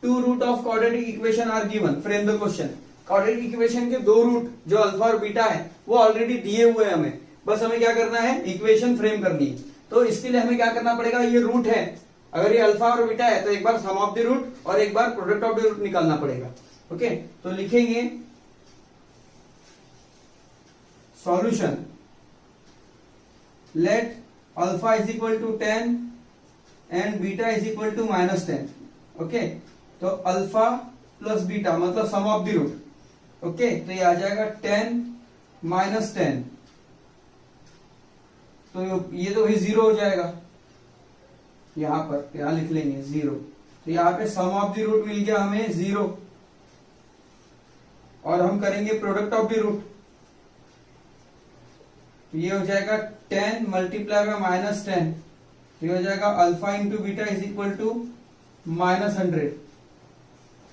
To root of quadratic equation are given, frame the question. Quadratic equation के दो root जो alpha और beta है वो ऑलरेडी दिए हुए हैं हमें, बस हमें क्या करना है, इक्वेशन फ्रेम करनी है। तो इसके लिए हमें क्या करना पड़ेगा, ये रूट है, अगर ये अल्फा और बीटा है तो एक बार सम ऑफ द रूट और एक बार प्रोडक्ट ऑफ द रूट निकालना पड़ेगा। ओके, तो लिखेंगे solution let alpha is equal to 10 and beta is equal to -10। Okay, तो अल्फा प्लस बीटा मतलब sum of the root. Okay, तो ये आ जाएगा 10 -10, तो ये तो भी 0 हो जाएगा, यहां पर यहां लिख लेंगे 0। तो यहां पे सम ऑफ द रूट मिल गया हमें 0, और हम करेंगे प्रोडक्ट ऑफ द रूट, तो ये हो जाएगा 10 मल्टीप्लाई बाय -10, तो ये हो जाएगा alpha into beta is equal to -100।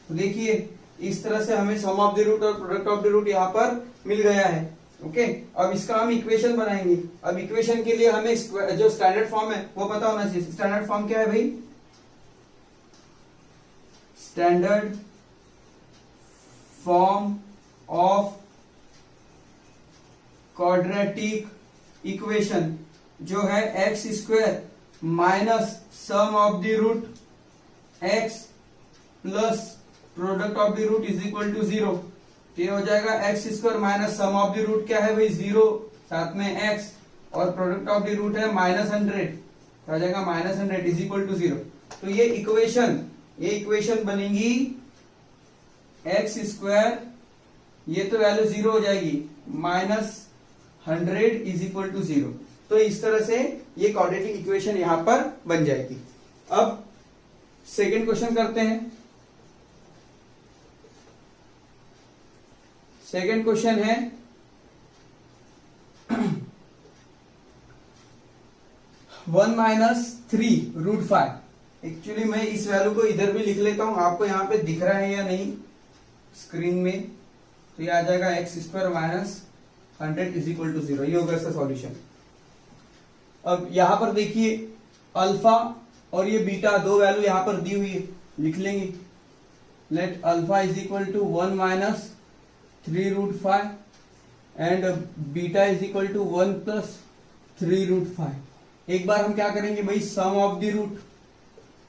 तो देखिए इस तरह से हमें सम ऑफ द रूट और प्रोडक्ट ऑफ द रूट यहां पर मिल गया है। ओके, अब इसका हम इक्वेशन बनाएंगे। अब इक्वेशन के लिए हमें जो स्टैंडर्ड फॉर्म है वो पता होना चाहिए। स्टैंडर्ड फॉर्म क्या है भाई, standard form of quadratic equation जो है x square minus sum of the root x plus product of the root is equal to 0। तो ये हो जाएगा x square minus sum of the root क्या है भाई 0, साथ में एक्स, और प्रोडक्ट ऑफ द रूट है -100, तो आ जाएगा -100 इज इक्वल टू 0। तो ये इक्वेशन बनेगी एक्स स्क्वायर, ये तो वैल्यू 0 हो जाएगी, -100 इज इक्वल टू 0। तो इस तरह से ये क्वाड्रेटिक इक्वेशन यहां पर बन जाएगी। अब सेकेंड क्वेश्चन करते हैं। सेकेंड क्वेश्चन है 1 - 3√5। एक्चुअली मैं इस वैल्यू को इधर भी लिख लेता हूं, आपको यहां पे दिख रहा है या नहीं स्क्रीन में, तो ये आ जाएगा x square -100 is equal to 0। ये होगा इसका सॉल्यूशन। अब यहां पर देखिए अल्फा और ये बीटा दो वैल्यू यहां पर दी हुई है, लिख लेंगे let alpha is equal to 1 - 3√5 and beta is equal to 1 + 3√5। एक बार हम क्या करेंगे भाई, sum of the root,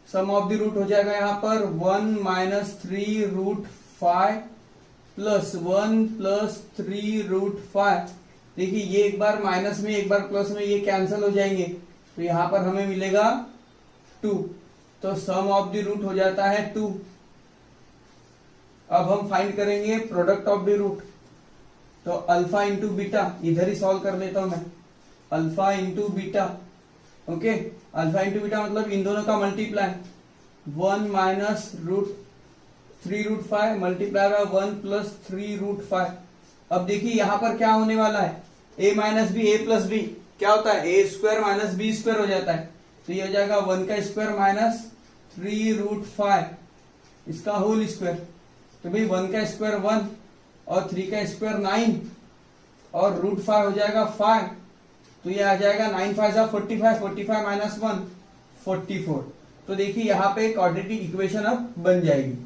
sum of the root हो जाएगा यहां पर 1 - 3√5 प्लस 1 + 3√5। देखिए ये एक बार माइनस में एक बार प्लस में ये कैंसिल हो जाएंगे, तो यहां पर हमें मिलेगा 2, तो सम ऑफ द रूट हो जाता है 2। अब हम फाइंड करेंगे प्रोडक्ट ऑफ द रूट, तो अल्फा इंटू बीटा, इधर ही सॉल्व कर लेता हूं मैं, alpha into beta. Okay, alpha into beta मतलब इन दोनों का मल्टीप्लाई, 1 - 3√5 मल्टीप्लाई बाय 1 + 3√5। अब देखिए यहां पर क्या होने वाला है, a - b, a + b क्या होता है, a² - b² हो जाता है, तो ये हो जाएगा 1 का स्क्वायर माइनस 3√5 इसका होल स्क्वायर। तो भाई 1 का स्क्वायर 1 और 3 का स्क्वायर 9 और √5 हो जाएगा 5, तो ये आ जाएगा 9 × 5 = 45, 45 - 1 44। तो देखिए यहां पे क्वाड्रेटिक इक्वेशन अब बन जाएगी।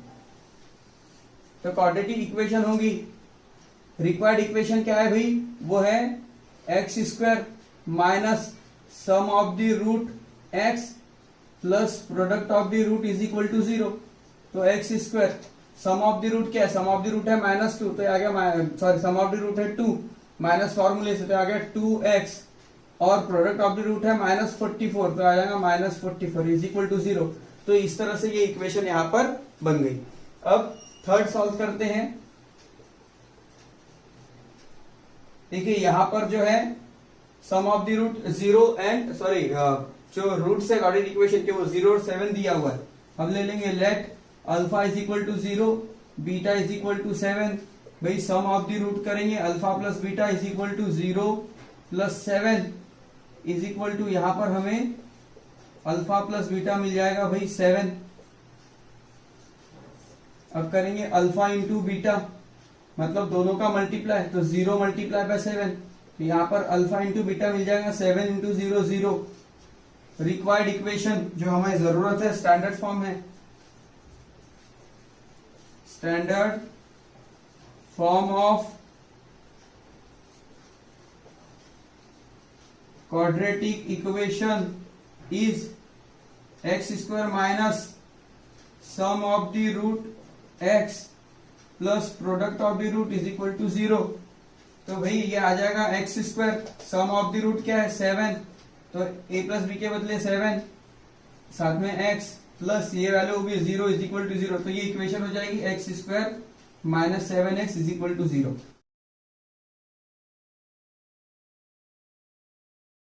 तो क्वाड्रेटिक इक्वेशन होगी, रिक्वायर्ड इक्वेशन क्या है भाई, वो है x square minus sum of the root x plus product of the root is equal to 0। तो x square sum of the root क्या है, सम ऑफ द रूट है -2, तो आ गया, sorry sum of the root है 2 minus फॉर्मूले से, तो आ गया 2x, और प्रोडक्ट ऑफ द रूट है -44, तो आ जाएगा -44 इज इक्वल टू 0। तो इस तरह से ये इक्वेशन यहां पर बन गई। अब थर्ड सॉल्व करते हैं। देखिए यहां पर जो है sum of the root 0 and sorry जो रूट से क्वाड्रेटिक इक्वेशन के वो 0 और 7 दिया हुआ है। हम ले लेंगे let alpha is equal to 0, beta is equal to 7। भाई सम ऑफ द रूट करेंगे, alpha plus beta is equal to 0 + 7 is equal to, यहां पर हमें अल्फा प्लस बीटा मिल जाएगा भाई 7। अब करेंगे अल्फा इंटू बीटा, मतलब दोनों का मल्टीप्लाई, तो 0 × 7, तो यहां पर अल्फा इंटू बीटा मिल जाएगा 7 × 0 0। रिक्वायर्ड इक्वेशन जो हमें जरूरत है स्टैंडर्ड फॉर्म है, standard form of quadratic equation is x square minus sum of the root x plus product of the root is equal to 0। तो भाई ये आ जाएगा x square, sum of the root क्या है 7, तो a प्लस b के बदले 7 साथ में x प्लस ये वैल्यू होगी 0 इज इक्वल टू 0। तो ये इक्वेशन हो जाएगी x square minus 7x is equal to 0।